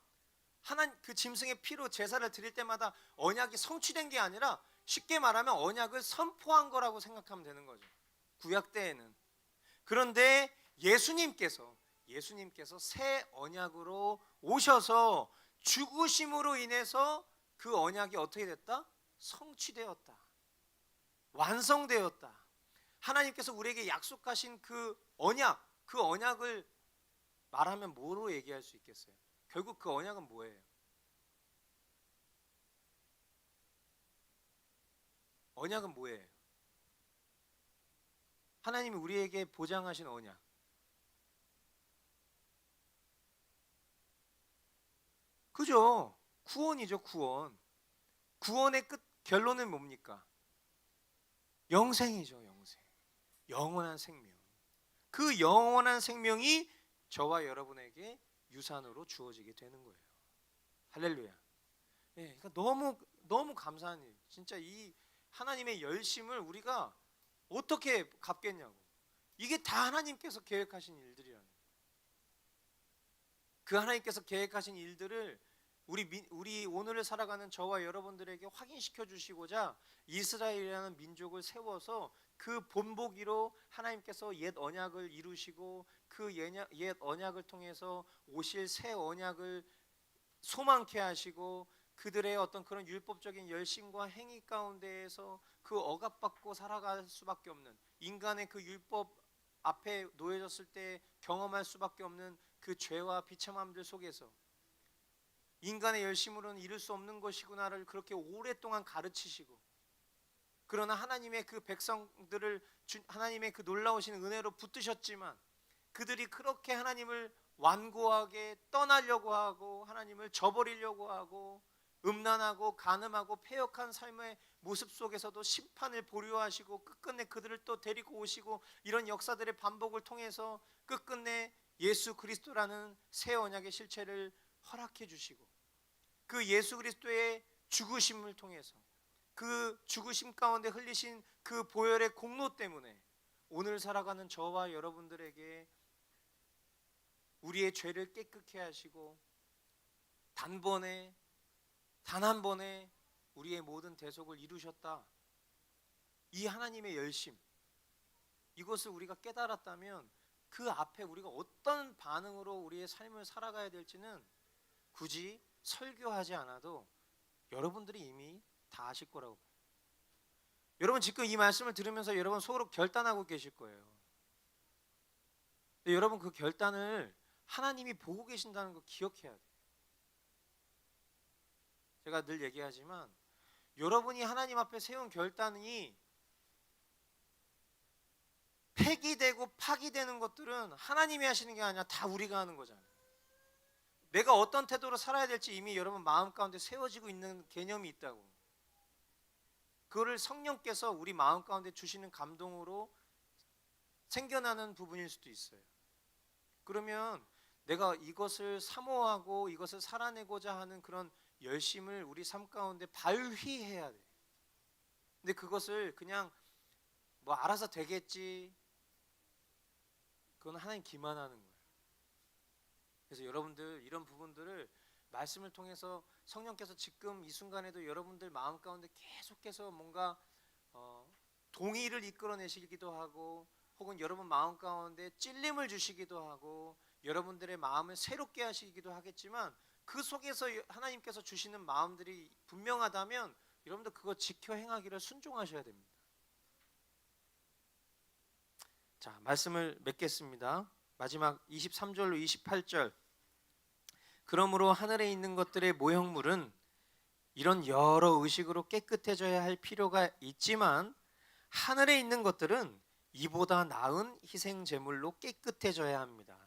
그 짐승의 피로 제사를 드릴 때마다 언약이 성취된 게 아니라, 쉽게 말하면 언약을 선포한 거라고 생각하면 되는 거죠, 구약 때에는. 그런데 예수님께서 새 언약으로 오셔서 죽으심으로 인해서 그 언약이 어떻게 됐다? 성취되었다. 완성되었다. 하나님께서 우리에게 약속하신 그 언약을 말하면 뭐로 얘기할 수 있겠어요? 결국 그 언약은 뭐예요? 언약은 뭐예요? 하나님이 우리에게 보장하신 언약. 그죠? 구원이죠, 구원. 구원의 끝 결론은 뭡니까? 영생이죠, 영생. 영원한 생명. 그 영원한 생명이 저와 여러분에게 유산으로 주어지게 되는 거예요. 할렐루야. 예, 그러니까 너무 감사한 일. 진짜 이 하나님의 열심을 우리가 어떻게 갚겠냐고. 이게 다 하나님께서 계획하신 일들이라는 거예요. 그 하나님께서 계획하신 일들을 우리 오늘을 살아가는 저와 여러분들에게 확인시켜 주시고자 이스라엘이라는 민족을 세워서 그 본보기로 하나님께서 옛 언약을 이루시고, 그 옛 언약을 통해서 오실 새 언약을 소망케 하시고, 그들의 어떤 그런 율법적인 열심과 행위 가운데에서 그 억압받고 살아갈 수밖에 없는, 인간의 그 율법 앞에 놓여졌을 때 경험할 수밖에 없는 그 죄와 비참함들 속에서 인간의 열심으로는 이룰 수 없는 것이구나를 그렇게 오랫동안 가르치시고, 그러나 하나님의 그 백성들을 하나님의 그 놀라우신 은혜로 붙드셨지만, 그들이 그렇게 하나님을 완고하게 떠나려고 하고 하나님을 저버리려고 하고 음란하고 간음하고 패역한 삶의 모습 속에서도 심판을 보류하시고 끝끝내 그들을 또 데리고 오시고, 이런 역사들의 반복을 통해서 끝끝내 예수 그리스도라는 새 언약의 실체를 허락해 주시고, 그 예수 그리스도의 죽으심을 통해서 그 죽으심 가운데 흘리신 그 보혈의 공로 때문에 오늘 살아가는 저와 여러분들에게 우리의 죄를 깨끗게 하시고 단 한 번에 우리의 모든 대속을 이루셨다. 이 하나님의 열심, 이것을 우리가 깨달았다면 그 앞에 우리가 어떤 반응으로 우리의 삶을 살아가야 될지는 굳이 설교하지 않아도 여러분들이 이미 다 아실 거라고 봐요. 여러분 지금 이 말씀을 들으면서 여러분 속으로 결단하고 계실 거예요. 근데 여러분 그 결단을 하나님이 보고 계신다는 거 기억해야 돼요. 제가 늘 얘기하지만 여러분이 하나님 앞에 세운 결단이 폐기되고 파기되는 것들은 하나님이 하시는 게 아니라 다 우리가 하는 거잖아요. 내가 어떤 태도로 살아야 될지 이미 여러분 마음 가운데 세워지고 있는 개념이 있다고. 그거를 성령께서 우리 마음 가운데 주시는 감동으로 생겨나는 부분일 수도 있어요. 그러면 내가 이것을 사모하고 이것을 살아내고자 하는 그런 열심을 우리 삶 가운데 발휘해야 돼. 근데 그것을 그냥 뭐 알아서 되겠지, 그건 하나님 기만하는 거예요. 그래서 여러분들 이런 부분들을 말씀을 통해서 성령께서 지금 이 순간에도 여러분들 마음 가운데 계속해서 뭔가 동의를 이끌어내시기도 하고, 혹은 여러분 마음 가운데 찔림을 주시기도 하고, 여러분들의 마음을 새롭게 하시기도 하겠지만, 그 속에서 하나님께서 주시는 마음들이 분명하다면 여러분들 그거 지켜 행하기를 순종하셔야 됩니다. 자, 말씀을 맺겠습니다. 마지막 23절로 28절. 그러므로 하늘에 있는 것들의 모형물은 이런 여러 의식으로 깨끗해져야 할 필요가 있지만, 하늘에 있는 것들은 이보다 나은 희생 제물로 깨끗해져야 합니다.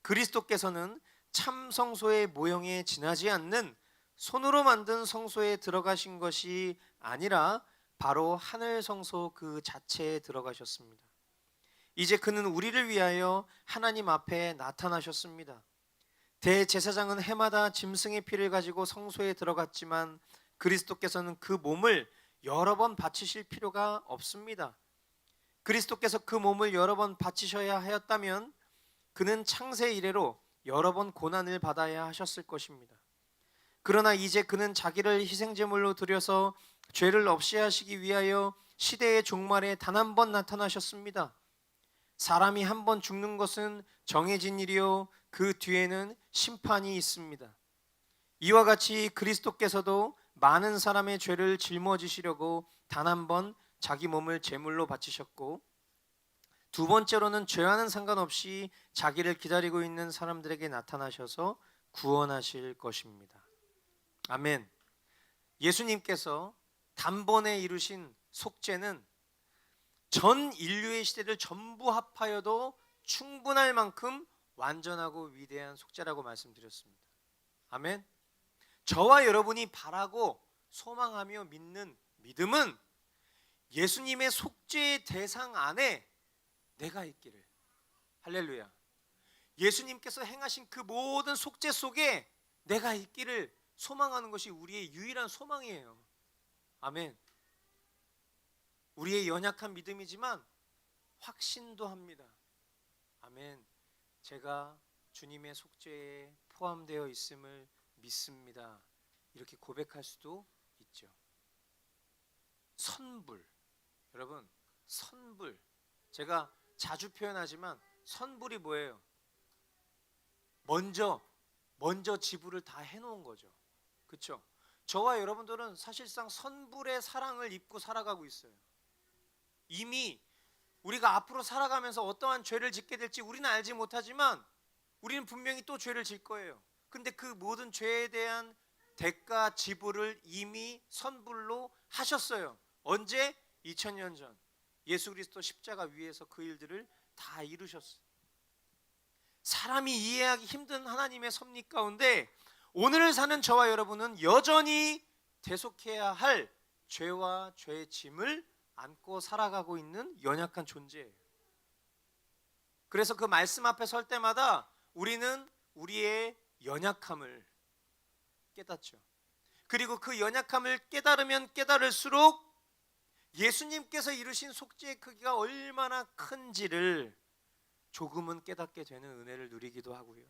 그리스도께서는 참 성소의 모형에 지나지 않는 손으로 만든 성소에 들어가신 것이 아니라 바로 하늘 성소 그 자체에 들어가셨습니다. 이제 그는 우리를 위하여 하나님 앞에 나타나셨습니다. 대제사장은 해마다 짐승의 피를 가지고 성소에 들어갔지만 그리스도께서는 그 몸을 여러 번 바치실 필요가 없습니다. 그리스도께서 그 몸을 여러 번 바치셔야 하였다면 그는 창세 이래로 여러 번 고난을 받아야 하셨을 것입니다. 그러나 이제 그는 자기를 희생제물로 드려서 죄를 없이 하시기 위하여 시대의 종말에 단 한 번 나타나셨습니다. 사람이 한 번 죽는 것은 정해진 일이요 그 뒤에는 심판이 있습니다. 이와 같이 그리스도께서도 많은 사람의 죄를 짊어지시려고 단 한 번 자기 몸을 제물로 바치셨고, 두 번째로는 죄와는 상관없이 자기를 기다리고 있는 사람들에게 나타나셔서 구원하실 것입니다. 아멘. 예수님께서 단번에 이루신 속죄는 전 인류의 시대를 전부 합하여도 충분할 만큼 완전하고 위대한 속죄라고 말씀드렸습니다. 아멘. 저와 여러분이 바라고 소망하며 믿는 믿음은 예수님의 속죄의 대상 안에 내가 있기를. 할렐루야. 예수님께서 행하신 그 모든 속죄 속에 내가 있기를 소망하는 것이 우리의 유일한 소망이에요. 아멘. 우리의 연약한 믿음이지만 확신도 합니다. 아멘. 제가 주님의 속죄에 포함되어 있음을 믿습니다. 이렇게 고백할 수도 있죠. 선불. 여러분, 선불. 제가 자주 표현하지만 선불이 뭐예요? 먼저 지불을 다 해놓은 거죠. 그렇죠? 저와 여러분들은 사실상 선불의 사랑을 입고 살아가고 있어요. 이미 우리가 앞으로 살아가면서 어떠한 죄를 짓게 될지 우리는 알지 못하지만 우리는 분명히 또 죄를 질 거예요. 근데 그 모든 죄에 대한 대가 지불을 이미 선불로 하셨어요. 언제? 2000년 전 예수 그리스도 십자가 위에서 그 일들을 다 이루셨어요. 사람이 이해하기 힘든 하나님의 섭리 가운데 오늘을 사는 저와 여러분은 여전히 대속해야 할 죄와 죄의 짐을 안고 살아가고 있는 연약한 존재예요. 그래서 그 말씀 앞에 설 때마다 우리는 우리의 연약함을 깨닫죠. 그리고 그 연약함을 깨달으면 깨달을수록 예수님께서 이루신 속죄의 크기가 얼마나 큰지를 조금은 깨닫게 되는 은혜를 누리기도 하고요.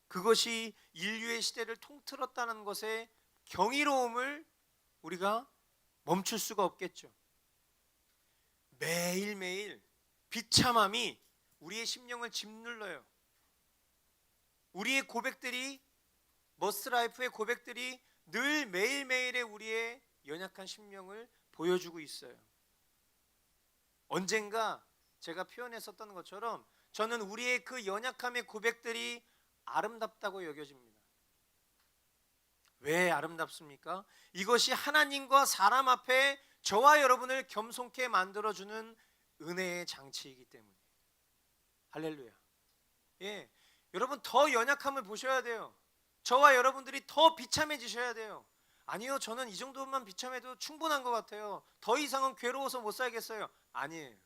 그것이 인류의 시대를 통틀었다는 것의 경이로움을 우리가 멈출 수가 없겠죠. 매일매일 비참함이 우리의 심령을 짓눌러요. 우리의 고백들이, 머스라이프의 고백들이 늘 매일매일의 우리의 연약한 심령을 보여주고 있어요. 언젠가 제가 표현했었던 것처럼 저는 우리의 그 연약함의 고백들이 아름답다고 여겨집니다. 왜 아름답습니까? 이것이 하나님과 사람 앞에 저와 여러분을 겸손케 만들어주는 은혜의 장치이기 때문에. 할렐루야. 예, 여러분 더 연약함을 보셔야 돼요. 저와 여러분들이 더 비참해지셔야 돼요. 아니요, 저는 이 정도만 비참해도 충분한 것 같아요. 더 이상은 괴로워서 못 살겠어요. 아니에요.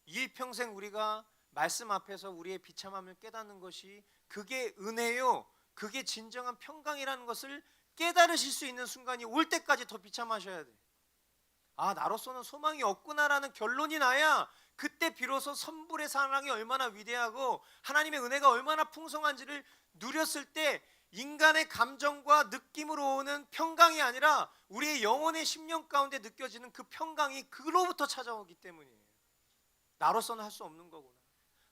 일평생 우리가 말씀 앞에서 우리의 비참함을 깨닫는 것이 그게 은혜요, 그게 진정한 평강이라는 것을 깨달으실 수 있는 순간이 올 때까지 더 비참하셔야 돼요. 아, 나로서는 소망이 없구나라는 결론이 나야 그때 비로소 선불의 사랑이 얼마나 위대하고 하나님의 은혜가 얼마나 풍성한지를 누렸을 때 인간의 감정과 느낌으로 오는 평강이 아니라 우리의 영혼의 심령 가운데 느껴지는 그 평강이 그로부터 찾아오기 때문이에요. 나로서는 할 수 없는 거구나.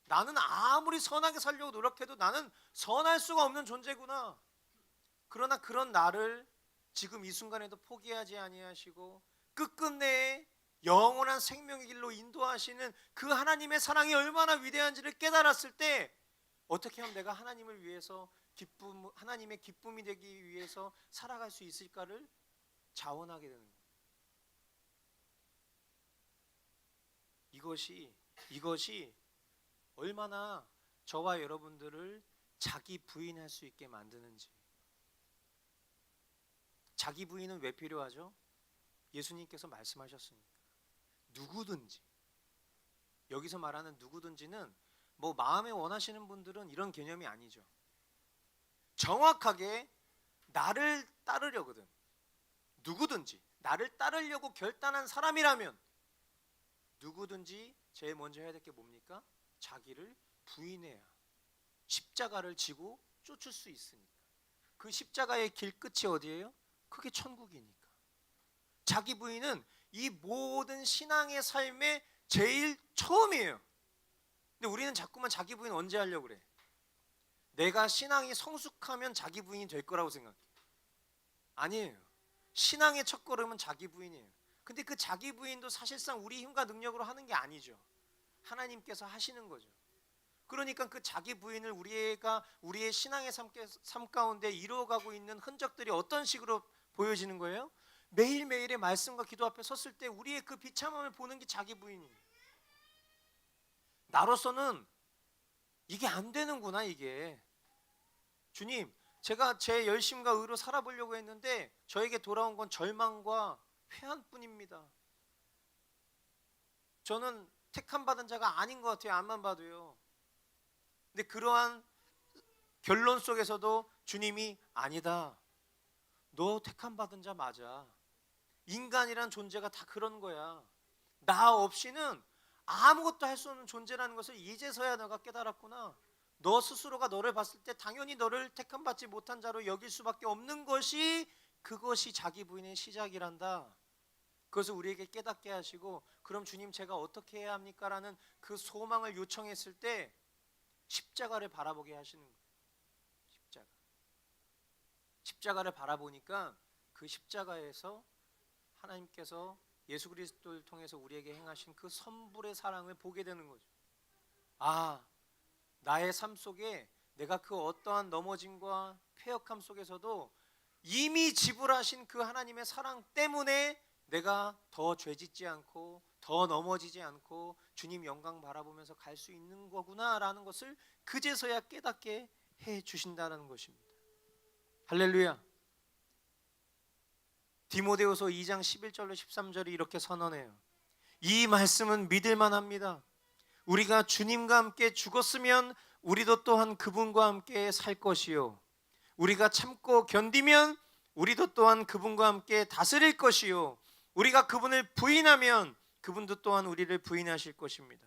나는 아무리 선하게 살려고 노력해도 나는 선할 수가 없는 존재구나. 그러나 그런 나를 지금 이 순간에도 포기하지 아니하시고 끝끝내 영원한 생명의 길로 인도하시는 그 하나님의 사랑이 얼마나 위대한지를 깨달았을 때 어떻게 하면 내가 하나님을 위해서 하나님의 기쁨이 되기 위해서 살아갈 수 있을까를 자원하게 되는 거예요. 이것이 얼마나 저와 여러분들을 자기 부인할 수 있게 만드는지. 자기 부인은 왜 필요하죠? 예수님께서 말씀하셨으니까. 누구든지, 여기서 말하는 누구든지는 뭐 마음에 원하시는 분들은 이런 개념이 아니죠. 정확하게 나를 따르려거든. 누구든지 나를 따르려고 결단한 사람이라면 누구든지 제일 먼저 해야 될 게 뭡니까? 자기를 부인해야 십자가를 지고 쫓을 수 있으니까. 그 십자가의 길 끝이 어디예요? 그게 천국이니까. 자기 부인은 이 모든 신앙의 삶의 제일 처음이에요. 근데 우리는 자꾸만 자기 부인 언제 하려고 그래? 내가 신앙이 성숙하면 자기 부인이 될 거라고 생각해. 아니에요. 신앙의 첫걸음은 자기 부인이에요. 근데 그 자기 부인도 사실상 우리 힘과 능력으로 하는 게 아니죠. 하나님께서 하시는 거죠. 그러니까 그 자기 부인을 우리가 우리의 신앙의 삶 가운데 이루어가고 있는 흔적들이 어떤 식으로 보여지는 거예요? 매일매일의 말씀과 기도 앞에 섰을 때 우리의 그 비참함을 보는 게 자기 부인이에요. 나로서는 이게 안 되는구나. 이게 주님, 제가 제 열심과 의로 살아보려고 했는데 저에게 돌아온 건 절망과 회한뿐입니다. 저는 택함 받은 자가 아닌 것 같아요. 앞만 봐도요. 근데 그러한 결론 속에서도 주님이 아니다. 너 택함 받은 자 맞아. 인간이란 존재가 다 그런 거야. 나 없이는 아무것도 할 수 없는 존재라는 것을 이제서야 너가 깨달았구나. 너 스스로가 너를 봤을 때 당연히 너를 택함 받지 못한 자로 여길 수밖에 없는 것이 그것이 자기 부인의 시작이란다. 그것을 우리에게 깨닫게 하시고 그럼 주님 제가 어떻게 해야 합니까? 라는 그 소망을 요청했을 때 십자가를 바라보게 하시는 거예요. 십자가를 바라보니까 그 십자가에서 하나님께서 예수 그리스도를 통해서 우리에게 행하신 그 선불의 사랑을 보게 되는 거죠. 아, 나의 삶 속에 내가 그 어떠한 넘어짐과 패역함 속에서도 이미 지불하신 그 하나님의 사랑 때문에 내가 더 죄짓지 않고 더 넘어지지 않고 주님 영광 바라보면서 갈 수 있는 거구나라는 것을 그제서야 깨닫게 해 주신다는 것입니다. 할렐루야. 디모데후서 2장 11절로 13절이 이렇게 선언해요. 이 말씀은 믿을만 합니다. 우리가 주님과 함께 죽었으면 우리도 또한 그분과 함께 살 것이요 우리가 참고 견디면 우리도 또한 그분과 함께 다스릴 것이요 우리가 그분을 부인하면 그분도 또한 우리를 부인하실 것입니다.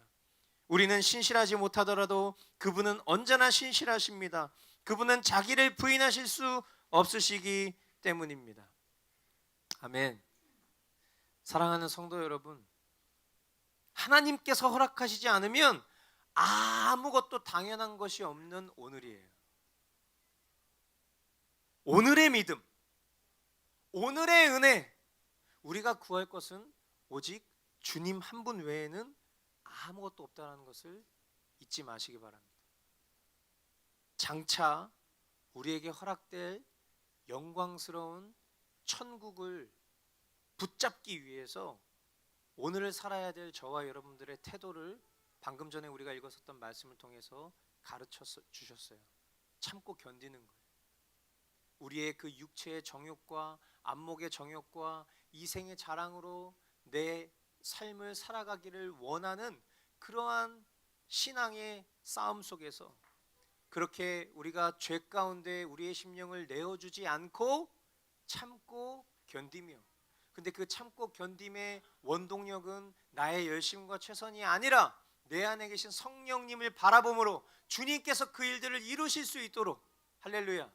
우리는 신실하지 못하더라도 그분은 언제나 신실하십니다. 그분은 자기를 부인하실 수 없으시기 때문입니다. 아멘. 사랑하는 성도 여러분, 하나님께서 허락하시지 않으면 아무것도 당연한 것이 없는 오늘이에요. 오늘의 믿음, 오늘의 은혜, 우리가 구할 것은 오직 주님 한 분 외에는 아무것도 없다는 것을 잊지 마시기 바랍니다. 장차 우리에게 허락될 영광스러운 천국을 붙잡기 위해서 오늘을 살아야 될 저와 여러분들의 태도를 방금 전에 우리가 읽었었던 말씀을 통해서 가르쳐 주셨어요. 참고 견디는 거예요. 우리의 그 육체의 정욕과 안목의 정욕과 이생의 자랑으로 내 삶을 살아가기를 원하는 그러한 신앙의 싸움 속에서 그렇게 우리가 죄 가운데 우리의 심령을 내어주지 않고 참고 견디며, 근데 그 참고 견딤의 원동력은 나의 열심과 최선이 아니라 내 안에 계신 성령님을 바라봄으로 주님께서 그 일들을 이루실 수 있도록, 할렐루야,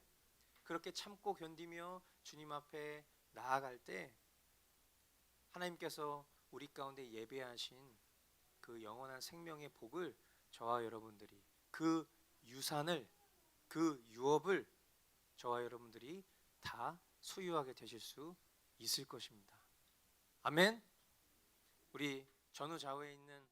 그렇게 참고 견디며 주님 앞에 나아갈 때 하나님께서 우리 가운데 예배하신 그 영원한 생명의 복을 저와 여러분들이, 그 유산을, 그 유업을 저와 여러분들이 다 소유하게 되실 수 있을 것입니다. 아멘. 우리 전후 좌우에 있는